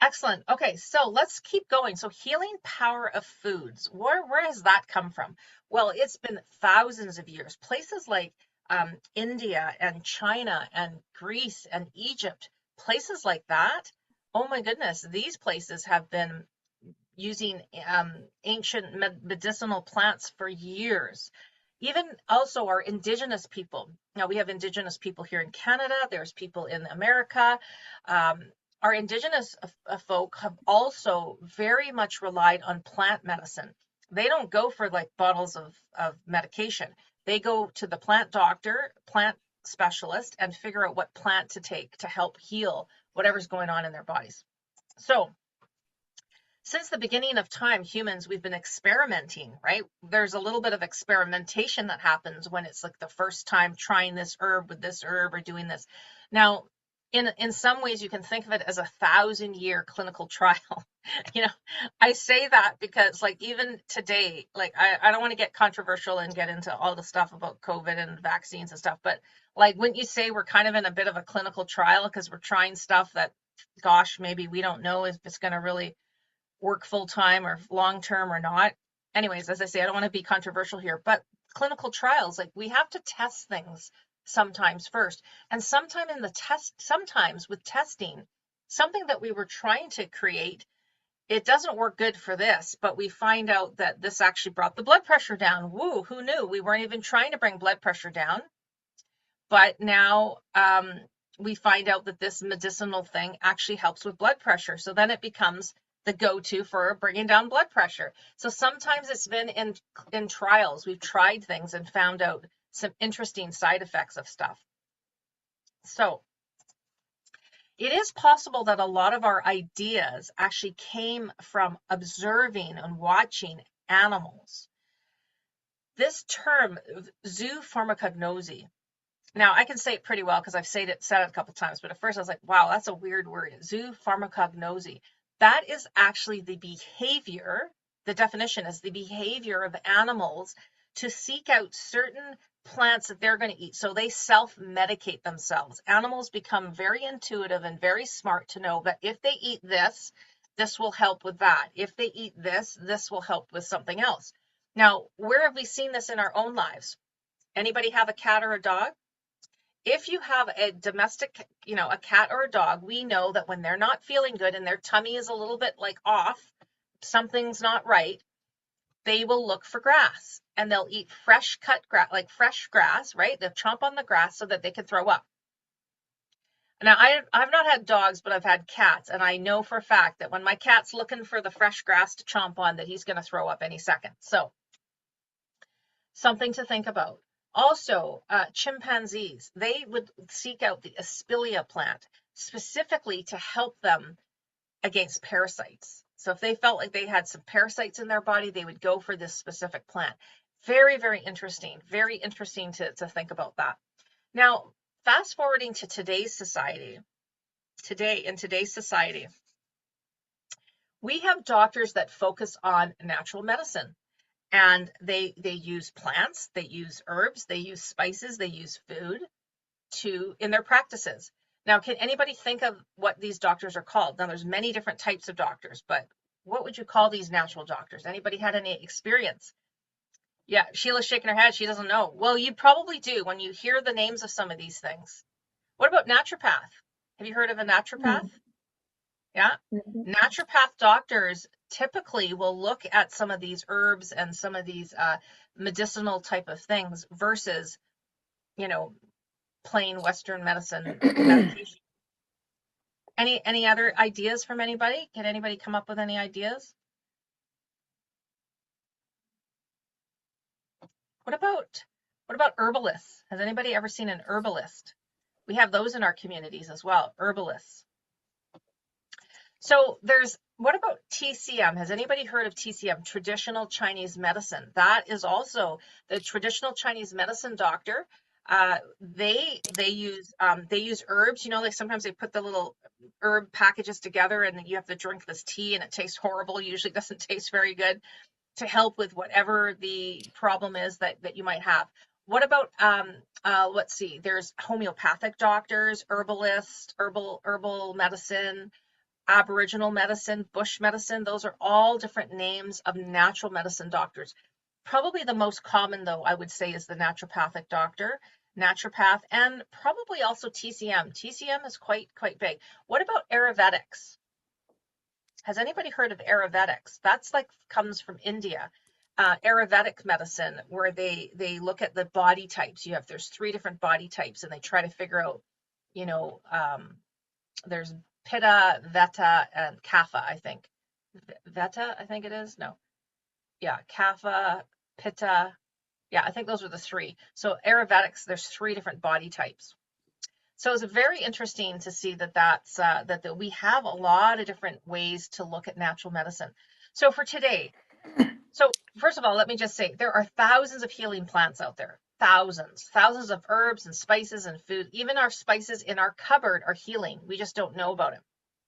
Excellent. Okay, so let's keep going. So healing power of foods. Where has that come from? Well, it's been thousands of years. Places like India and China and Greece and Egypt, places like that. Oh my goodness, these places have been using ancient medicinal plants for years. Even also our indigenous people. Now we have indigenous people here in Canada, there's people in America. Um, our indigenous folk have also very much relied on plant medicine. They don't go for like bottles of medication. They go to the plant doctor, plant specialist, and figure out what plant to take to help heal whatever's going on in their bodies. So since the beginning of time, humans, we've been experimenting, right? There's a little bit of experimentation that happens when it's like the first time trying this herb with this herb or doing this. Now, in some ways, you can think of it as a 1,000-year clinical trial. You know, I say that because like even today, like I don't want to get controversial and get into all the stuff about COVID and vaccines and stuff, but like wouldn't you say we're kind of in a bit of a clinical trial because we're trying stuff that, gosh, maybe we don't know if it's going to really work full time or long term or not. Anyways, as I say, I don't want to be controversial here, but clinical trials, like we have to test things sometimes first. And sometimes with testing, something that we were trying to create, it doesn't work good for this, but we find out that this actually brought the blood pressure down. Woo, who knew? We weren't even trying to bring blood pressure down. But now we find out that this medicinal thing actually helps with blood pressure. So then it becomes the go-to for bringing down blood pressure. So sometimes it's been in trials. We've tried things and found out some interesting side effects of stuff. So it is possible that a lot of our ideas actually came from observing and watching animals. This term, zoopharmacognosy, now I can say it pretty well because I've said it a couple times, but at first I was like, wow, that's a weird word. Zoopharmacognosy. That is actually the behavior, the definition is the behavior of animals to seek out certain plants that they're going to eat. So they self-medicate themselves. Animals become very intuitive and very smart to know that if they eat this, this will help with that. If they eat this, this will help with something else. Now, where have we seen this in our own lives? Anybody have a cat or a dog? If you have a domestic, a cat or a dog, we know that when they're not feeling good and their tummy is a little bit like off, something's not right, they will look for grass and they'll eat fresh cut grass, like fresh grass, right? They'll chomp on the grass so that they can throw up. Now, I've not had dogs, but I've had cats, and I know for a fact that when my cat's looking for the fresh grass to chomp on, that he's going to throw up any second. So something to think about. Also, chimpanzees, they would seek out the Aspilia plant specifically to help them against parasites. So if they felt like they had some parasites in their body, they would go for this specific plant. Very, very interesting. Very interesting to think about that. Now, fast forwarding to today's society, in today's society, we have doctors that focus on natural medicine. And they use plants, they use herbs, they use spices, they use food in their practices. Now, can anybody think of what these doctors are called? Now, there's many different types of doctors, but what would you call these natural doctors? Anybody had any experience? Yeah, Sheila's shaking her head. She doesn't know. Well, you probably do when you hear the names of some of these things. What about naturopath? Have you heard of a naturopath? Yeah. Mhm. Naturopath doctors typically will look at some of these herbs and some of these medicinal type of things versus, you know, plain Western medicine medication. Any other ideas from anybody? Can anybody come up with any ideas? What about herbalists? Has anybody ever seen an herbalist? We have those in our communities as well, herbalists. So what about TCM? Has anybody heard of TCM, traditional Chinese medicine? That is also the traditional Chinese medicine doctor. They use herbs. Like sometimes they put the little herb packages together, and you have to drink this tea, and it tastes horrible. Usually doesn't taste very good to help with whatever the problem is that you might have. What about let's see, there's homeopathic doctors, herbalists, herbal medicine. Aboriginal medicine, bush medicine, those are all different names of natural medicine doctors. Probably the most common, though, I would say, is the naturopathic doctor, naturopath, and probably also TCM. TCM is quite big. What about Ayurvedics? Has anybody heard of Ayurvedics? That's like comes from India. Ayurvedic medicine, where they look at the body types. There's 3 different body types, and they try to figure out, you know, there's Pitta, Vata, and Kapha, I think. Vata, I think it is. No, yeah, Kapha, Pitta. Yeah, I think those are the 3. So Ayurvedics, there's 3 different body types. So it's very interesting to see that we have a lot of different ways to look at natural medicine. So for today, so first of all, let me just say there are thousands of healing plants out there. Thousands of herbs and spices and food. Even our spices in our cupboard are healing. We just don't know about it.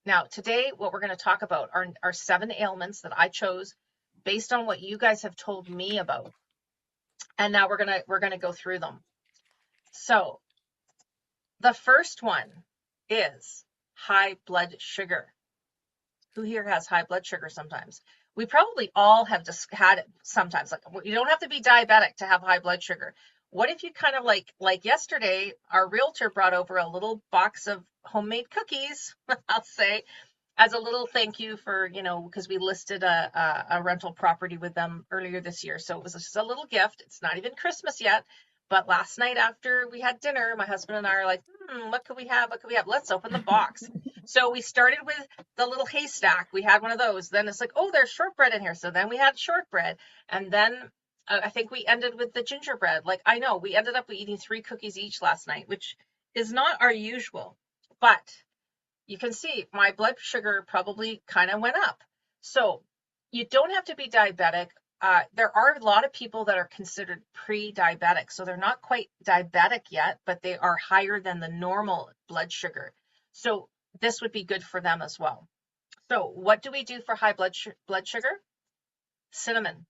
Now, today, what we're going to talk about are 7 ailments that I chose based on what you guys have told me about. And now we're gonna go through them. So the first one is high blood sugar. Who here has high blood sugar sometimes? We probably all have just had it sometimes. Like, you don't have to be diabetic to have high blood sugar. What if you kind of like yesterday, our realtor brought over a little box of homemade cookies, I'll say, as a little thank you for, because we listed a rental property with them earlier this year. So it was just a little gift. It's not even Christmas yet. But last night after we had dinner, my husband and I are like, what could we have? What could we have? Let's open the box. So we started with the little haystack. We had one of those. Then it's like, oh, there's shortbread in here. So then we had shortbread. And then I think we ended with the gingerbread. Like, I know we ended up eating 3 cookies each last night, which is not our usual. But you can see my blood sugar probably kind of went up. So you don't have to be diabetic. There are a lot of people that are considered pre-diabetic. So they're not quite diabetic yet, but they are higher than the normal blood sugar. So this would be good for them as well. So what do we do for high blood sugar? Cinnamon.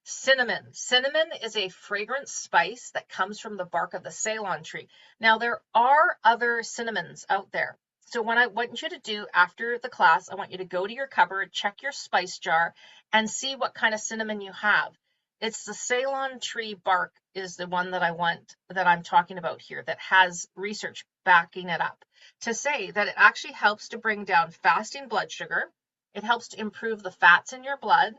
Cinnamon is a fragrant spice that comes from the bark of the Ceylon tree. Now, there are other cinnamons out there. So what I want you to do after the class, I want you to go to your cupboard, check your spice jar, and see what kind of cinnamon you have. It's the Ceylon tree bark is the one that I'm talking about here, that has research backing it up to say that it actually helps to bring down fasting blood sugar. It helps to improve the fats in your blood.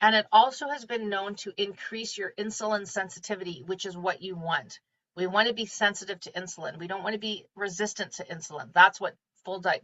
And it also has been known to increase your insulin sensitivity, which is what you want. We want to be sensitive to insulin. We don't want to be resistant to insulin. That's what full